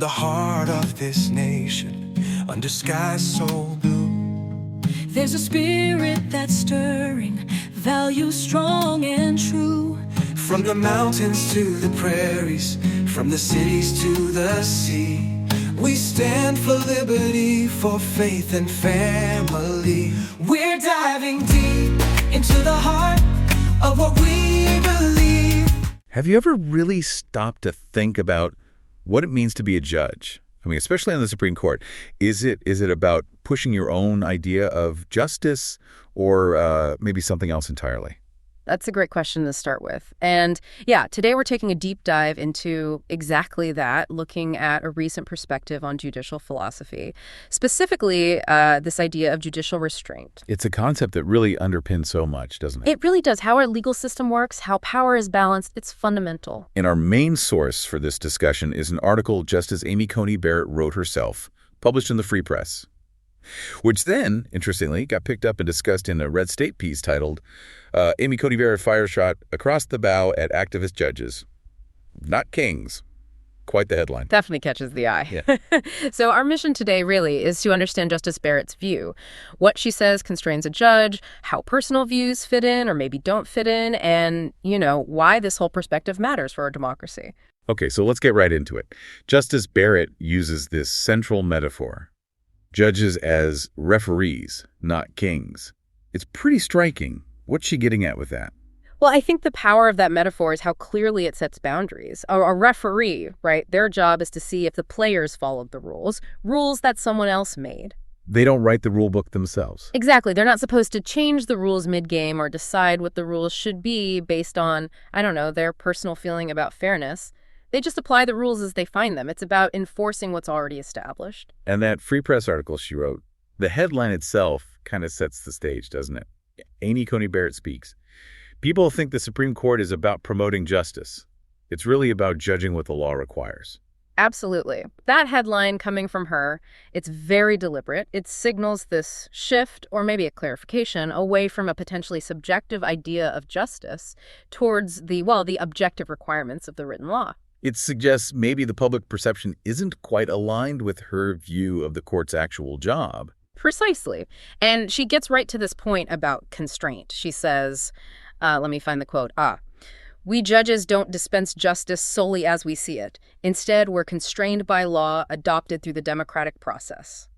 the heart of this nation, under skies so blue, there's a spirit that's stirring, values strong and true. from the mountains to the prairies, from the cities to the sea, we stand for liberty, for faith and family. We're diving deep into the heart of what we believe. Have you ever really stopped to think about what it means to be a judge? I mean, especially on the Supreme Court. Is it about pushing your own idea of justice, or maybe something else entirely? That's a great question to start with. And yeah, today we're taking a deep dive into exactly that, looking at a recent perspective on judicial philosophy, specifically this idea of judicial restraint. It's a concept that really underpins so much, doesn't it? It really does. How our legal system works, how power is balanced, it's fundamental. And our main source for this discussion is an article Justice Amy Coney Barrett wrote herself, published in the Free Press, which then, interestingly, got picked up and discussed in a Red State piece titled, Amy Coney Barrett fires shot across the bow at activist judges, not kings. Quite the headline. Definitely catches the eye. Yeah. So our mission today really is to understand Justice Barrett's view, what she says constrains a judge, how personal views fit in or maybe don't fit in, and, why this whole perspective matters for our democracy. Okay, so let's get right into it. Justice Barrett uses this central metaphor: judges as referees, not kings. It's pretty striking. What's she getting at with that? Well, I think the power of that metaphor is how clearly it sets boundaries. A referee, right, their job is to see if the players followed the rules that someone else made. They don't write the rule book themselves. Exactly. They're not supposed to change the rules mid-game or decide what the rules should be based on, their personal feeling about fairness. They just apply the rules as they find them. It's about enforcing what's already established. And that Free Press article she wrote, the headline itself kind of sets the stage, doesn't it? Amy Coney Barrett speaks. People think the Supreme Court is about promoting justice. It's really about judging what the law requires. Absolutely. That headline coming from her, it's very deliberate. It signals this shift, or maybe a clarification, away from a potentially subjective idea of justice towards the objective requirements of the written law. It suggests maybe the public perception isn't quite aligned with her view of the court's actual job. Precisely. And she gets right to this point about constraint. She says, let me find the quote. We judges don't dispense justice solely as we see it. Instead, we're constrained by law adopted through the democratic process.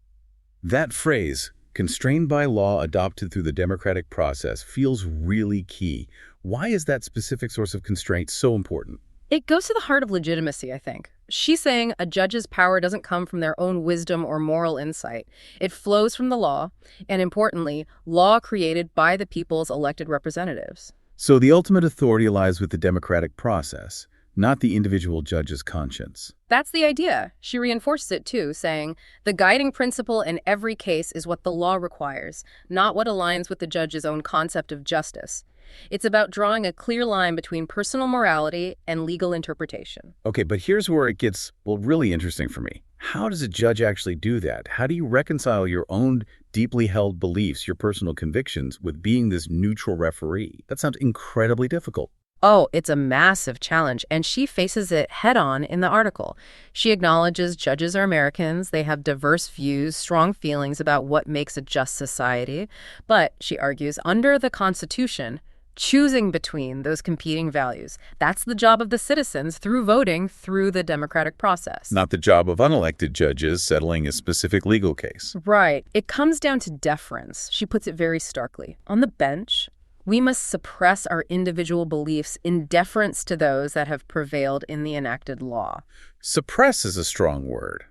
That phrase, constrained by law adopted through the democratic process, feels really key. Why is that specific source of constraint so important? It goes to the heart of legitimacy, I think. She's saying a judge's power doesn't come from their own wisdom or moral insight. It flows from the law, and importantly, law created by the people's elected representatives. So the ultimate authority lies with the democratic process, not the individual judge's conscience. That's the idea. She reinforces it too, saying, the guiding principle in every case is what the law requires, not what aligns with the judge's own concept of justice. It's about drawing a clear line between personal morality and legal interpretation. Okay, but here's where it gets, really interesting for me. How does a judge actually do that? How do you reconcile your own deeply held beliefs, your personal convictions, with being this neutral referee? That sounds incredibly difficult. Oh, it's a massive challenge, and she faces it head-on in the article. She acknowledges judges are Americans, they have diverse views, strong feelings about what makes a just society. But, she argues, under the Constitution, choosing between those competing values, that's the job of the citizens through voting through the democratic process. Not the job of unelected judges settling a specific legal case. Right. It comes down to deference. She puts it very starkly. On the bench, we must suppress our individual beliefs in deference to those that have prevailed in the enacted law. Suppress is a strong word.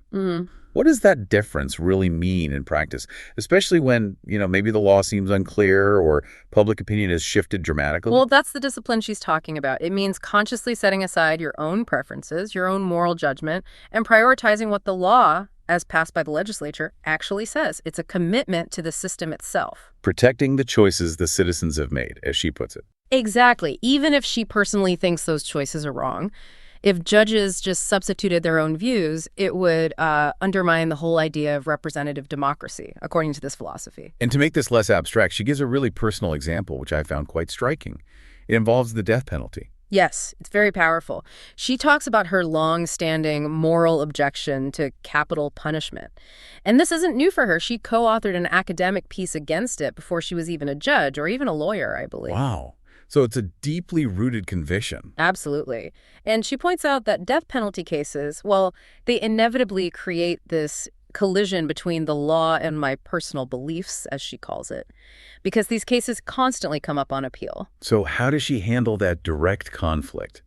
What does that deference really mean in practice, especially when, maybe the law seems unclear or public opinion has shifted dramatically? Well, that's the discipline she's talking about. It means consciously setting aside your own preferences, your own moral judgment, and prioritizing what the law, as passed by the legislature, actually says. It's a commitment to the system itself. Protecting the choices the citizens have made, as she puts it. Exactly. Even if she personally thinks those choices are wrong. If judges just substituted their own views, it would undermine the whole idea of representative democracy, according to this philosophy. And to make this less abstract, she gives a really personal example, which I found quite striking. It involves the death penalty. Yes, it's very powerful. She talks about her long-standing moral objection to capital punishment. And this isn't new for her. She co-authored an academic piece against it before she was even a judge or even a lawyer, I believe. Wow. So it's a deeply rooted conviction. Absolutely. And she points out that death penalty cases, well, they inevitably create this collision between the law and my personal beliefs, as she calls it, because these cases constantly come up on appeal. So how does she handle that direct conflict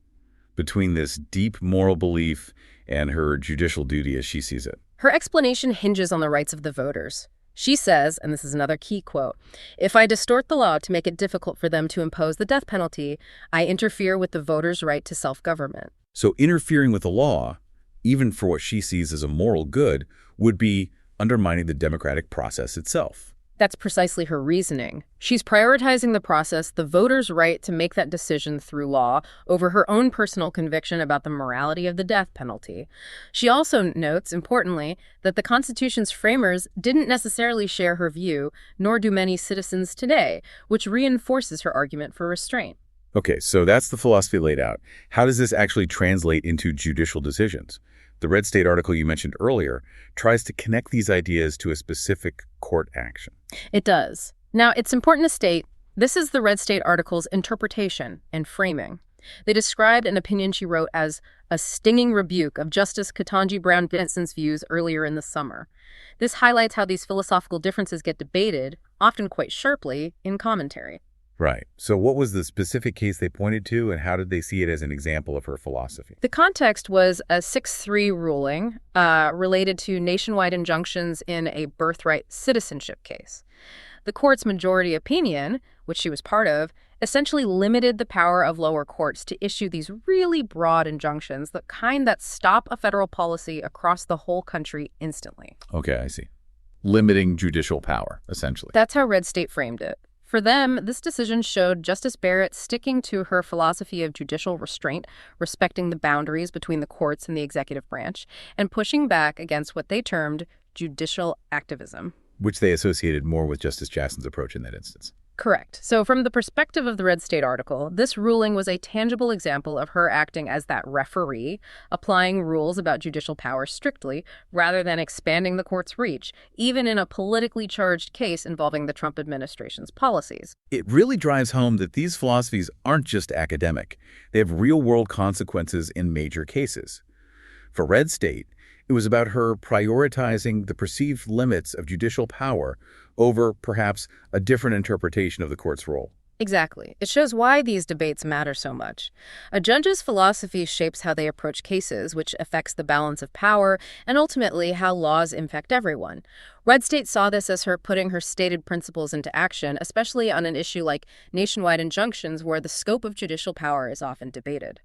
between this deep moral belief and her judicial duty as she sees it? Her explanation hinges on the rights of the voters. She says, and this is another key quote, "If I distort the law to make it difficult for them to impose the death penalty, I interfere with the voters' right to self-government." So interfering with the law, even for what she sees as a moral good, would be undermining the democratic process itself. That's precisely her reasoning. She's prioritizing the process, the voters' right to make that decision through law, over her own personal conviction about the morality of the death penalty. She also notes, importantly, that the Constitution's framers didn't necessarily share her view, nor do many citizens today, which reinforces her argument for restraint. Okay, so that's the philosophy laid out. How does this actually translate into judicial decisions? The Red State article you mentioned earlier tries to connect these ideas to a specific court action. It does. Now, it's important to state, this is the Red State article's interpretation and framing. They described an opinion she wrote as a stinging rebuke of Justice Ketanji Brown Jackson's views earlier in the summer. This highlights how these philosophical differences get debated, often quite sharply, in commentary. Right. So what was the specific case they pointed to, and how did they see it as an example of her philosophy? The context was a 6-3 ruling related to nationwide injunctions in a birthright citizenship case. The court's majority opinion, which she was part of, essentially limited the power of lower courts to issue these really broad injunctions, the kind that stop a federal policy across the whole country instantly. Okay, I see. Limiting judicial power, essentially. That's how Red State framed it. For them, this decision showed Justice Barrett sticking to her philosophy of judicial restraint, respecting the boundaries between the courts and the executive branch, and pushing back against what they termed judicial activism. Which they associated more with Justice Jackson's approach in that instance. Correct. So from the perspective of the Red State article, this ruling was a tangible example of her acting as that referee, applying rules about judicial power strictly, rather than expanding the court's reach, even in a politically charged case involving the Trump administration's policies. It really drives home that these philosophies aren't just academic. They have real-world consequences in major cases. For Red State, it was about her prioritizing the perceived limits of judicial power over, perhaps, a different interpretation of the court's role. Exactly. It shows why these debates matter so much. A judge's philosophy shapes how they approach cases, which affects the balance of power and ultimately how laws impact everyone. Red State saw this as her putting her stated principles into action, especially on an issue like nationwide injunctions where the scope of judicial power is often debated.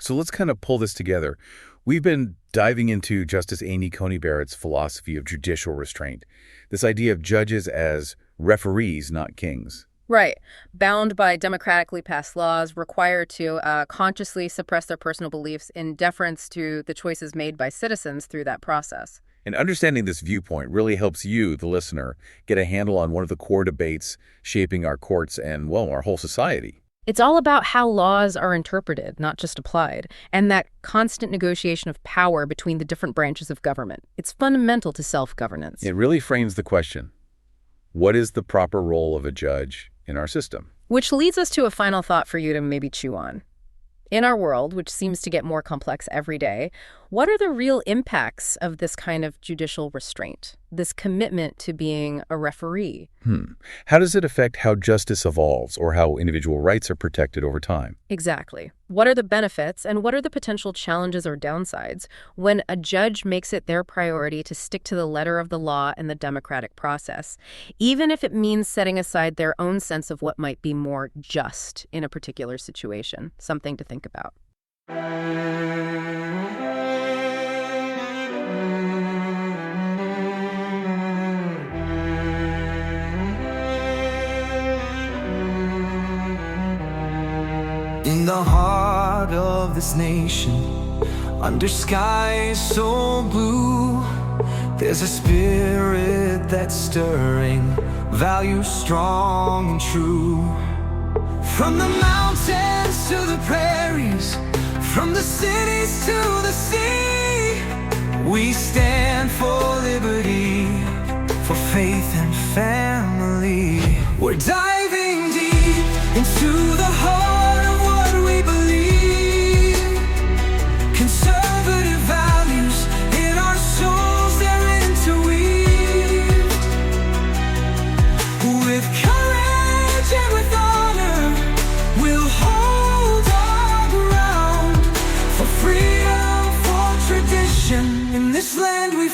So let's kind of pull this together. We've been diving into Justice Amy Coney Barrett's philosophy of judicial restraint, this idea of judges as referees, not kings. Right. Bound by democratically passed laws, required to consciously suppress their personal beliefs in deference to the choices made by citizens through that process. And understanding this viewpoint really helps you, the listener, get a handle on one of the core debates shaping our courts and, well, our whole society. It's all about how laws are interpreted, not just applied, and that constant negotiation of power between the different branches of government. It's fundamental to self-governance. It really frames the question, what is the proper role of a judge in our system? Which leads us to a final thought for you to maybe chew on. In our world, which seems to get more complex every day, what are the real impacts of this kind of judicial restraint, this commitment to being a referee? How does it affect how justice evolves or how individual rights are protected over time? Exactly. What are the benefits and what are the potential challenges or downsides when a judge makes it their priority to stick to the letter of the law and the democratic process, even if it means setting aside their own sense of what might be more just in a particular situation? Something to think about. In the heart of this nation, under skies so blue, there's a spirit that's stirring, values strong and true. From the mountains to the prairies, the cities to the sea. We stand for liberty, for faith and family. We're diving deep into the heart of what we believe. Conservative values in our souls, they're interweave. With courage and with honor, we'll hold our ground. For freedom, for tradition, in this land we